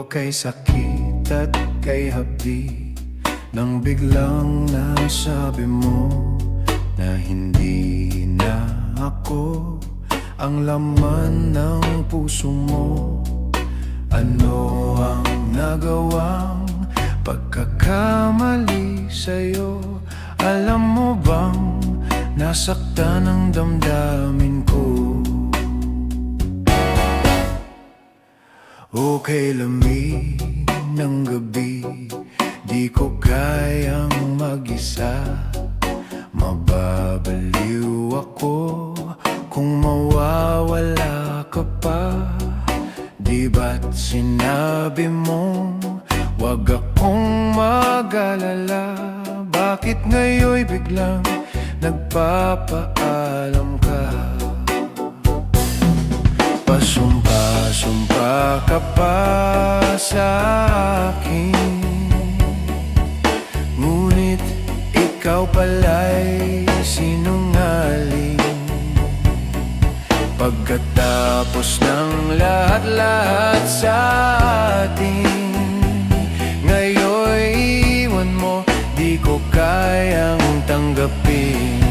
kay sakit at kay hapdi, nang biglang nasabi mo na hindi na ako ang laman ng puso mo. Ano ang nagawang pagkakamali sa'yo? Alam mo bang nasaktan ang damdamin ko? Okay, lamig ng gabi, di ko kayang mag-isa. Mababaliw ako kung mawawala ka pa. Di ba't sinabi mo wag akong mag-alala? Bakit ngayon'y biglang nagpapaalam ka? Pasumpa-sumpa ka pa sa akin, ngunit ikaw pala'y sinungaling. Pagkatapos ng lahat-lahat sa atin, ngayon'y iwan mo, di ko kayang tanggapin.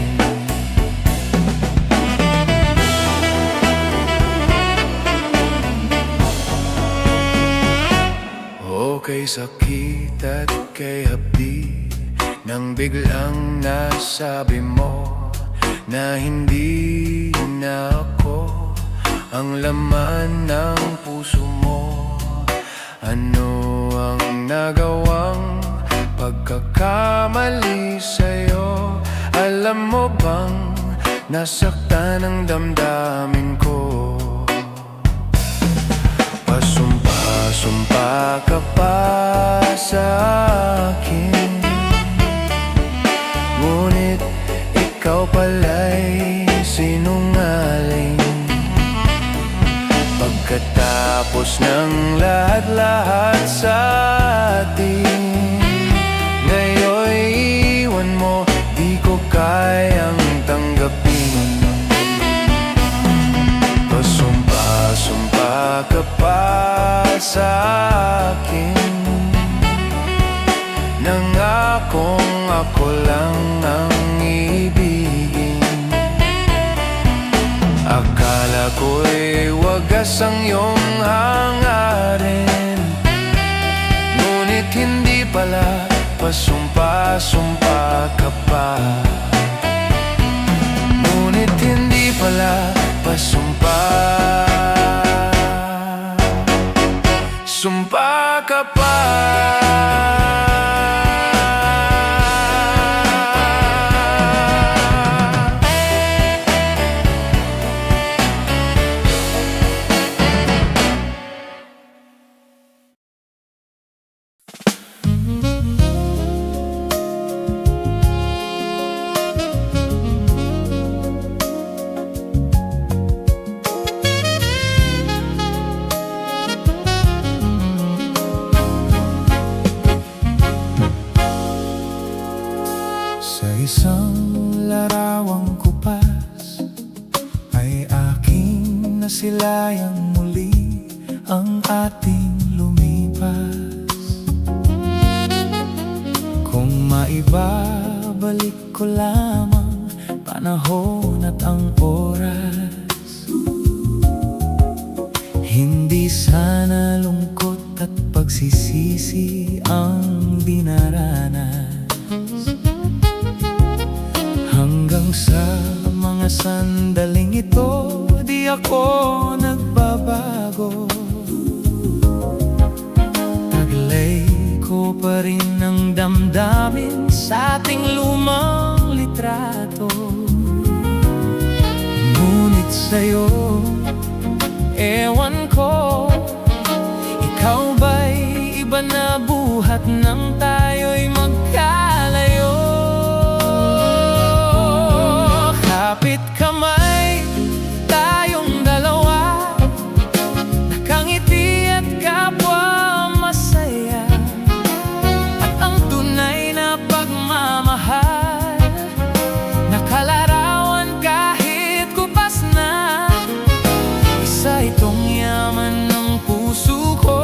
Kay sakit at kay hapdi, nang biglang nasabi mo na hindi na ako ang laman ng puso mo. Ano ang nagawang pagkakamali sa'yo? Alam mo bang nasaktan ang damdamin ko? Pasumpa ka pa sa akin, ngunit ikaw pala'y sinungaling. Pagkatapos ng lahat-lahat sa atin, ngayon'y iwan mo, di ko kayang tanggapin. Pasumpa ka pa sa akin, nangakong ako lang ang ibigin. Akala ko'y wagas ang iyong hangarin, ngunit hindi pala. Pasumpa-sumpa ka pa, ngunit hindi pala. Pasumpa, sumpa ka pa. Isang larawang kupas ay aking nasilayang muli ang ating lumipas. Kung maibabalik ko lamang panahon at ang oras, hindi sana lungkot at pagsisisi ang dinaranas. Hanggang sa mga sandaling ito, di ako nagbabago. Taglay ko pa rin ang damdamin sa ating lumang litrato. Ngunit sa'yo, ewan ko, ikaw ba'y iba na buhat nang tayo'y magkalayo? Kapit kamay, tayong dalawa, nakangiti at kapwa masaya. At ang tunay na pagmamahal, nakalarawan kahit kupas na. Isa itong yaman ng puso ko.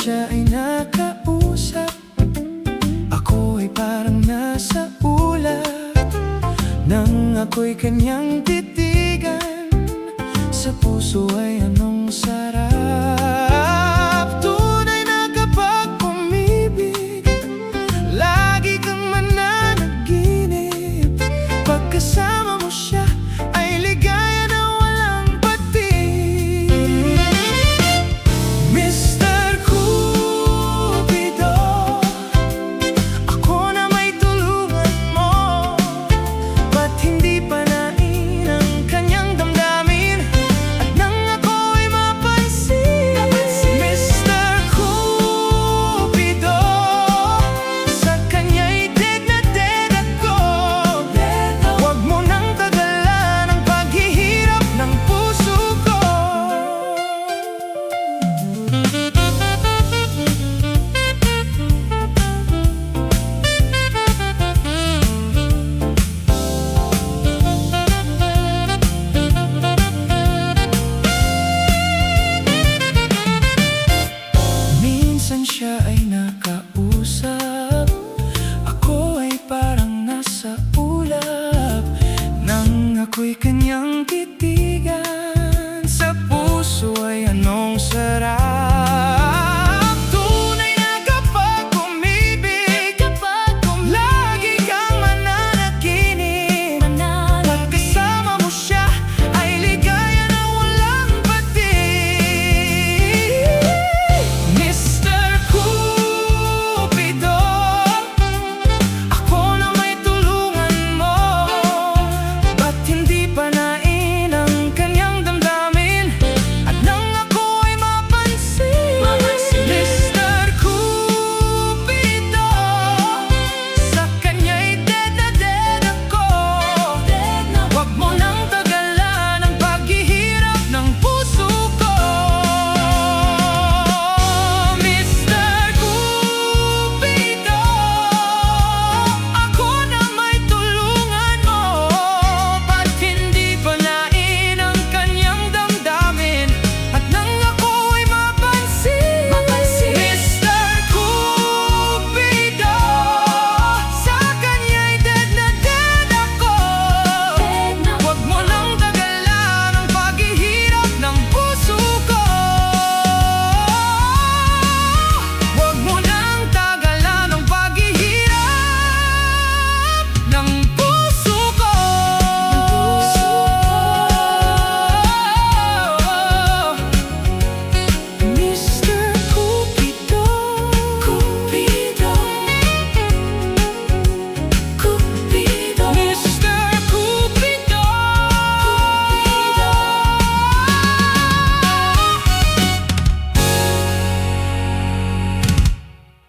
siya ay nakausap, ako ay parang nasa ulap. Nang ako'y kanyang titigan, sa puso ay anong sarap. Tunay na kapag umibig, lagi kang mananaginip. Pagkasama mo siya ay ligaya na walang patig. Mr. Cupido, ako na may tulungan mo. Ba't hindi panain ang kanyang damdamin at nang ako ay mapansin? Mr. Cupido, sa kanya'y dead na dead ako. Huwag mo nang tagalan ang paghihirap ng puso ko. Minsan siya ay nakausap, ako ay parang nasa ulap. Nang ako'y kanyang titigan, sa puso ay anong sarap. Tunay na kapag umibig, lagi kang mananaginip. Pagkasama mo siya ay ligaya na walang patig. Mr. Cupido, ako na may tulungan mo. Ba't hindi panain ang kanyang damdamin at nang ako ay mapansin? Mr. Cupido, sa kanya'y dead na dead ako. Huwag mo nang tagalan ang paghihirap ng puso ko. Mr. Cupido, ako na may tulungan mo. Ba't hindi panain ang kanyang damdamin at nang ako ay mapansin? Mr. Cupido, sa kanya'y dead na dead ako. Huwag mo nang tagalan ang paghihirap ng puso ko. Huwag mo nang tagalan ang paghihirap ng puso ko. Mr. Cupido, Cupido, Cupido, Mr. Cupido,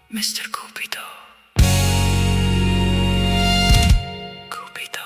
Mr. Cupido, Cupido.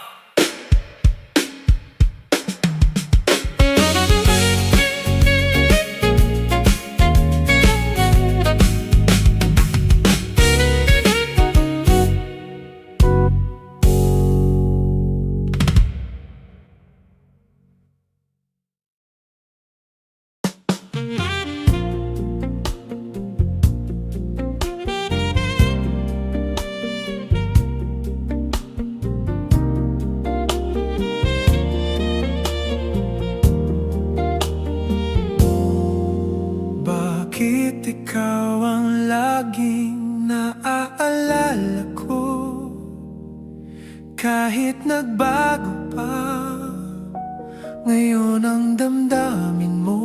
Bakit ikaw ang laging naaalala ko? Kahit nagbago pa ngayon ang damdamin mo.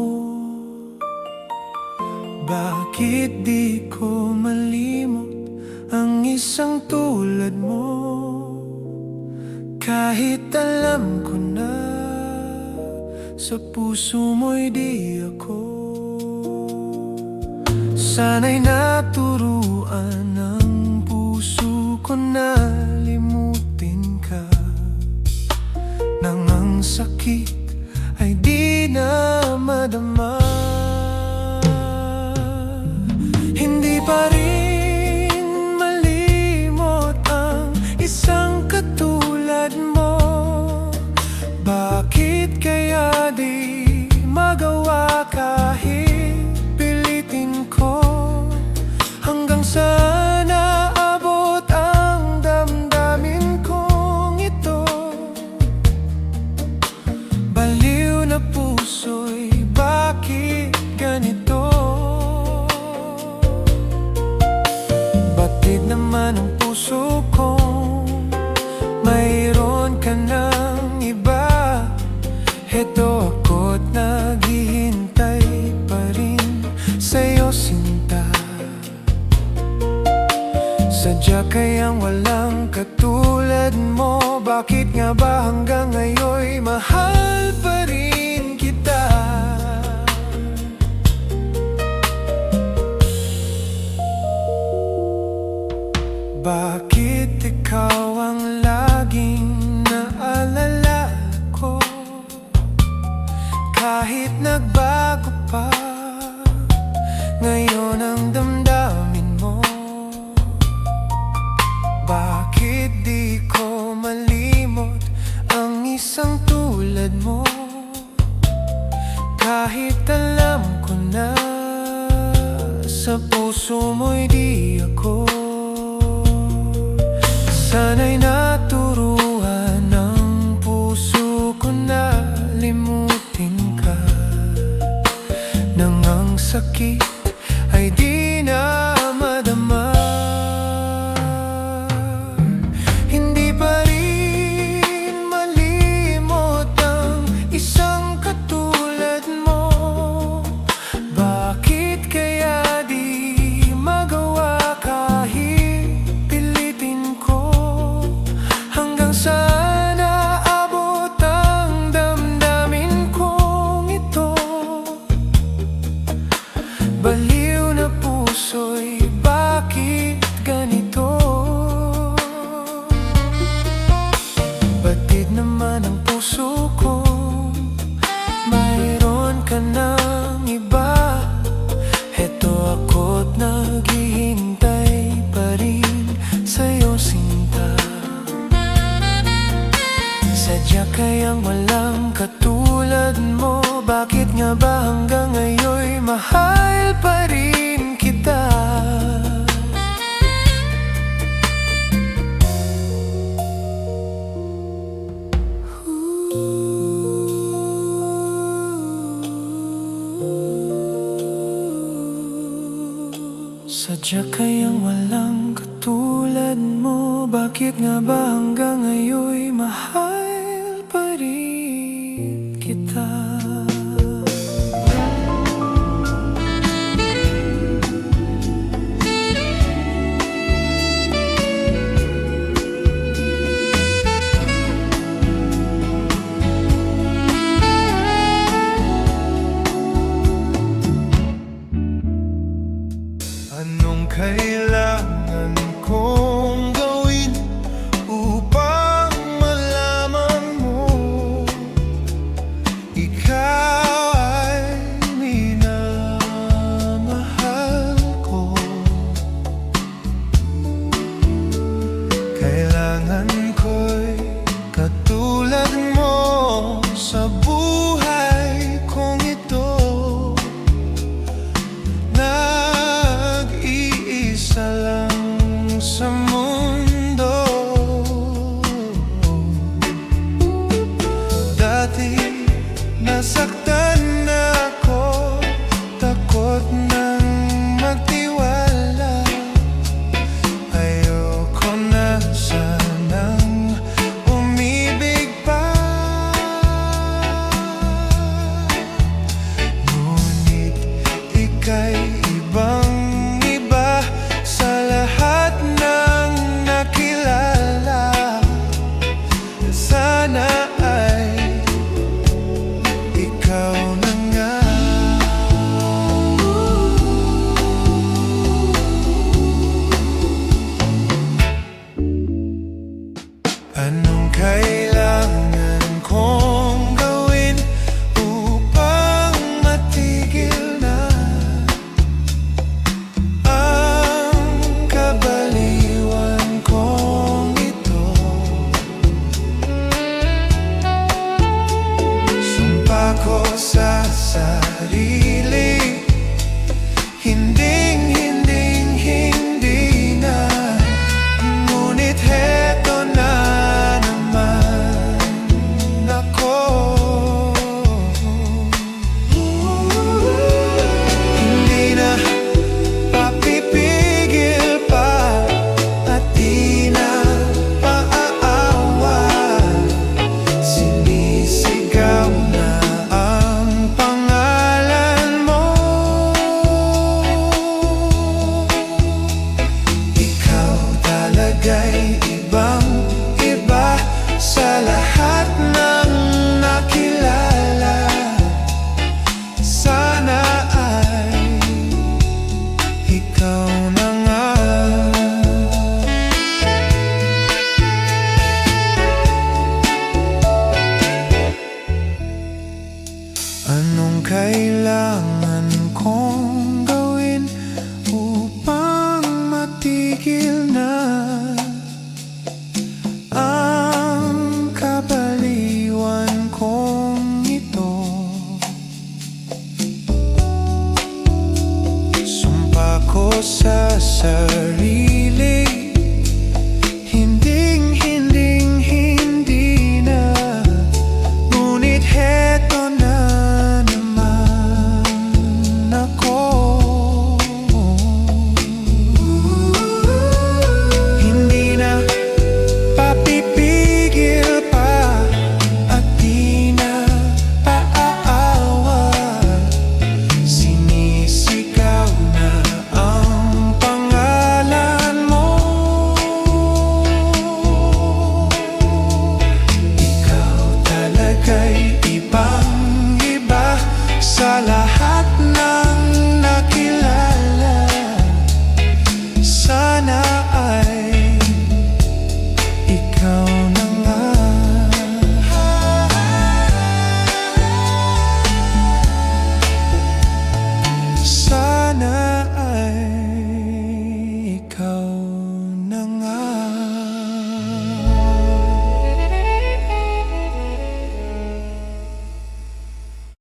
Bakit di ko malimot ang isang tulad mo? Kahit alam ko na sa puso mo'y di ako. Sana'y naturuan ng puso ko na limutin ka, nang ang sakit ay di na madama. Hindi pa rin malimot ang isang katulad mo. Bakit kaya di magawa kahit pilitin ko? Heto ako't naghihintay pa rin sa'yo, sinta. Sadya kayang walang katulad mo. Bakit nga ba hanggang ngayon'y mahal pa rin kita? Bakit ikaw ang laging naalala ko? Kahit nagbago pa ngayon ang damdamin mo. Bakit di ko malimot ang isang tulad mo? Kahit alam ko na sa puso mo'y di ako. Sana'y naturuan ng puso ko na limutin ka, nang ang sakit ay di na madama. Hindi pa rin malimot ang isang katulad mo. Bakit kaya di magawa kahit pilitin ko? Hanggang saan aabot ang damdamin kong ito? Baliw na puso'y bakit ganito? Batid naman ang puso ko, mayroon ka ng iba. Heto ako't naghihintay pa rin sa'yo, sinta. Sadya kayang walang katulad mo. Bakit nga ba hanggang ngayon'y mahal pa rin kita? Sadya kayang walang katulad mo. Bakit nga ba hanggang ngayon'y mahal pa rin kita? Anong kailangan kong gawin upang malaman mo ikaw ay minamahal ko? Kailangan ko'y katulad mo sa buhay kong ito. Isa lang sa mundo. Dati nasaktan ako, takot nang magtiwala. Ayoko na sanang umibig pa. Ngunit ika'y ibang anong kailangan kong gawin upang matigil na ang kabaliwan kong ito? Sumpa ko sa sarili, hindi na. Ngunit heto na sinisigaw na Anong kailangan